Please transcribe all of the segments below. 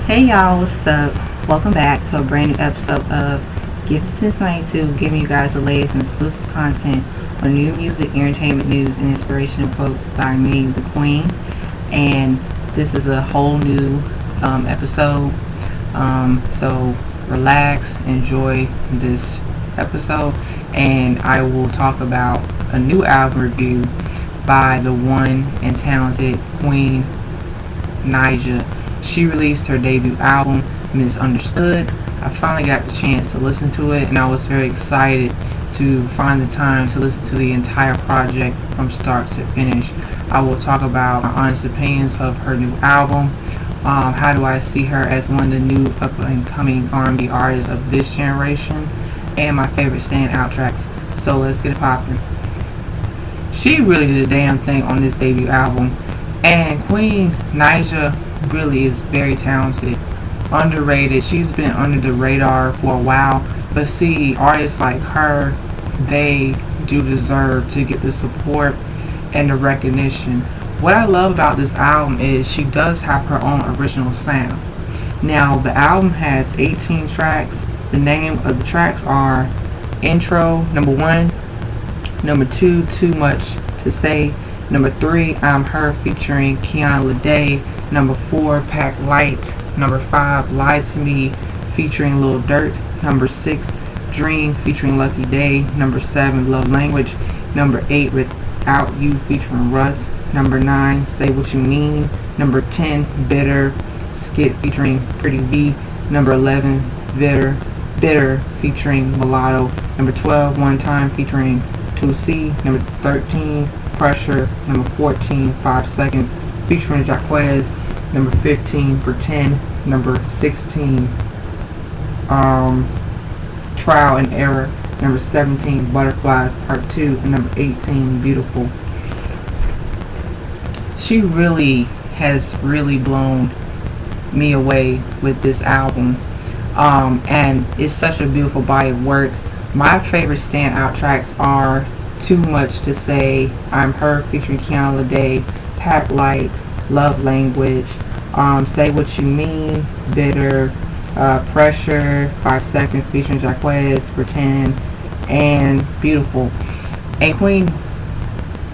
Hey y'all, what's up? Welcome back to a brand new episode of Gifted Since 92, giving you guys the latest and exclusive content on new music, entertainment news, and inspirational quotes by me, the Queen. And this is a whole new episode. So relax, enjoy this episode, and I will talk about a new album review by the one and talented Queen Naija. She released her debut album, Missunderstood. I finally got the chance to listen to it, and I was very excited to find the time to listen to the entire project from start to finish. I will talk about my honest opinions of her new album. How do I see her as one of the new up-and-coming R&B artists of this generation, and my favorite standout tracks. So let's get it poppin'. She really did a damn thing on this debut album, and Queen Naija really is very talented, underrated. She's been under the radar for a while, but see, artists like her, they do deserve to get the support and the recognition. What I love about this album is she does have her own original sound. Now, the album has 18 tracks. The name of the tracks are Intro, number 1, number 2, Too Much to Say, number 3, I'm Her featuring Kiana Lede, number 4, Pack Light, number 5, Lie to Me featuring Lil Durk, number 6, Dream featuring Lucky Day, number 7, Love Language, number 8, Without You featuring Russ, number 9, Say What You Mean, number 10, Bitter Skit featuring Pretty B, number 11, Bitter featuring Mulatto, number 12, One Time featuring 2C, number 13, Pressure, number 14, 5 Seconds featuring Jaquez, number 15, Pretend, number 16, Trial and Error, number 17, Butterflies Part 2, and number 18, Beautiful. She really has blown me away with this album, and it's such a beautiful body of work. My favorite standout tracks are Too Much to Say, I'm Her featuring Kiana Lede, Pack Light, Love Language, Say What You Mean, Bitter, Pressure, 5 Seconds featuring Jaquez, Pretend, and Beautiful. And Queen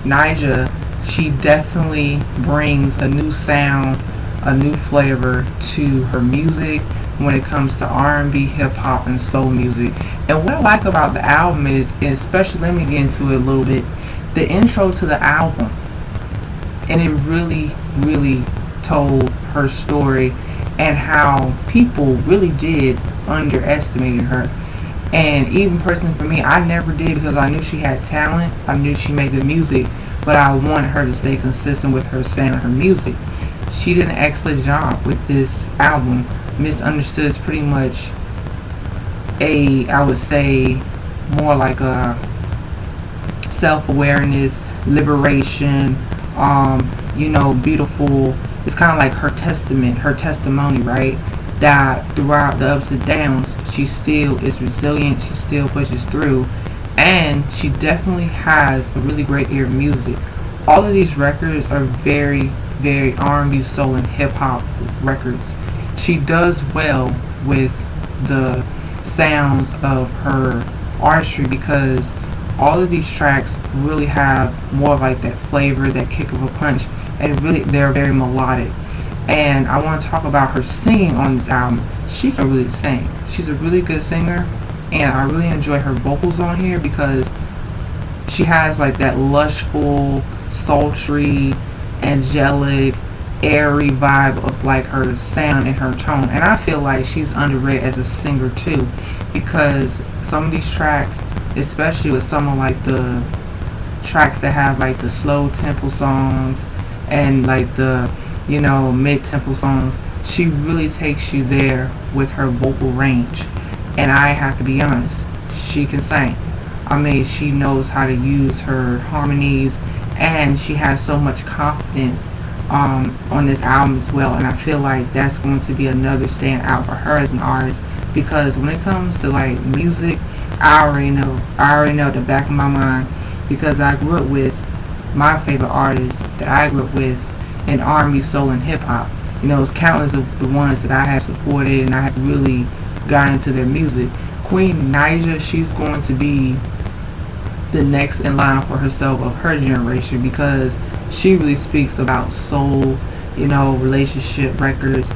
Naija, she definitely brings a new sound, a new flavor to her music when it comes to R&B, hip hop, and soul music. And what I like about the album is, especially, let me get into it a little bit, the intro to the album. And it really told her story and how people really did underestimate her. And even personally for me, I never did, because I knew she had talent, I knew she made good music, but I wanted her to stay consistent with her sound and her music. She did an excellent job with this album. Missunderstood is pretty much I would say, more like a self-awareness, liberation, beautiful. It's kind of like her testament, her testimony, right? That throughout the ups and downs, she still is resilient, she still pushes through, and she definitely has a really great ear of music. All of these records are very R&B, soul, and hip-hop records. She does well with the sounds of her artistry, because all of these tracks really have more like that flavor, that kick of a punch, and really they're very melodic. And I want to talk about her singing on this album. She can really sing. She's a really good singer, and I really enjoy her vocals on here, because she has like that lushful, sultry, angelic, airy vibe of like her sound and her tone. And I feel like she's underrated as a singer too, because some of these tracks, especially with some of like the tracks that have like the slow tempo songs and like the mid tempo songs, she really takes you there with her vocal range. And I have to be honest, she can sing. I mean, she knows how to use her harmonies, and she has so much confidence on this album as well. And I feel like that's going to be another standout for her as an artist, because when it comes to like music, I already know at the back of my mind, because I grew up with my favorite artists that I grew up with in R&B, soul, and hip hop. it's countless of the ones that I have supported and I have really gotten into their music. Queen Naija, she's going to be the next in line for herself of her generation, because she really speaks about soul, relationship records,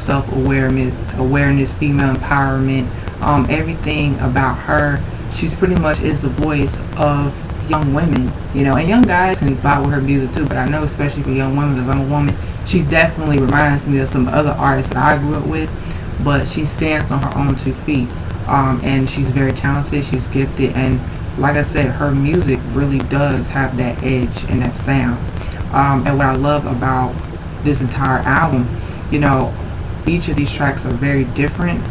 self-awareness, female empowerment, everything about her. She's pretty much is the voice of young women, and young guys can vibe with her music too, but I know especially for young women, because I'm a woman, she definitely reminds me of some other artists that I grew up with, but she stands on her own 2 feet, and she's very talented, she's gifted, and like I said, her music really does have that edge and that sound. And what I love about this entire album, each of these tracks are very different,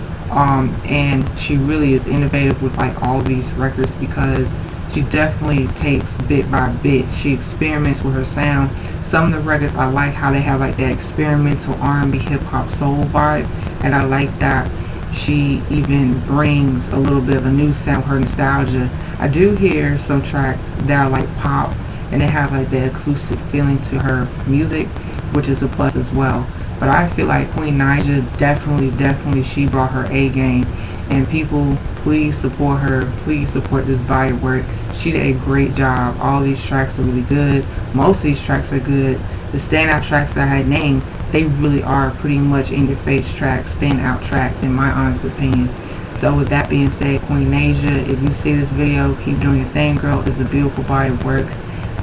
and she really is innovative with like all these records, because she definitely takes bit by bit. She experiments with her sound. Some of the records I like how they have like that experimental R&B, hip hop, soul vibe, and I like that she even brings a little bit of a new sound, her nostalgia. I do hear some tracks that are like pop, and they have like the acoustic feeling to her music, which is a plus as well. But I feel like Queen Naija definitely she brought her A game, and people, please support her, please support this body of work. She did a great job. All these tracks are really good. Most of these tracks are good. The standout tracks that I had named, they really are pretty much in your face tracks, standout tracks in my honest opinion. So with that being said, Queen Naija, if you see this video, keep doing your thing, girl. It's a beautiful body of work,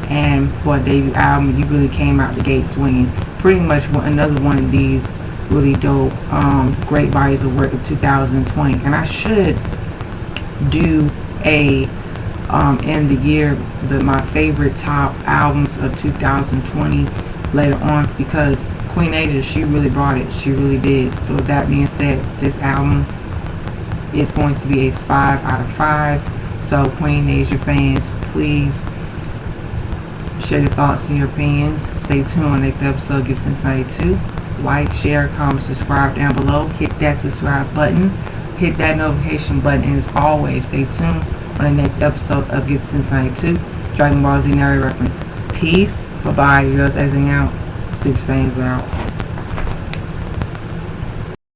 and for a debut album, you really came out the gate swinging. Pretty much another one of these really dope, great bodies of work of 2020. And I should do a end the year, my favorite top albums of 2020 later on, because Queen Naija, she really brought it. She really did. So with that being said, this album is going to be a 5 out of 5. So Queen Naija fans, please share your thoughts and your opinions. Stay tuned on the next episode of Give Sense 92. Like, share, comment, subscribe down below. Hit that subscribe button. Hit that notification button. And as always, stay tuned on the next episode of Give Sense 92. Dragon Ball Z narrative reference. Peace. Bye-bye. Yours exiting out. Super Saiyans out.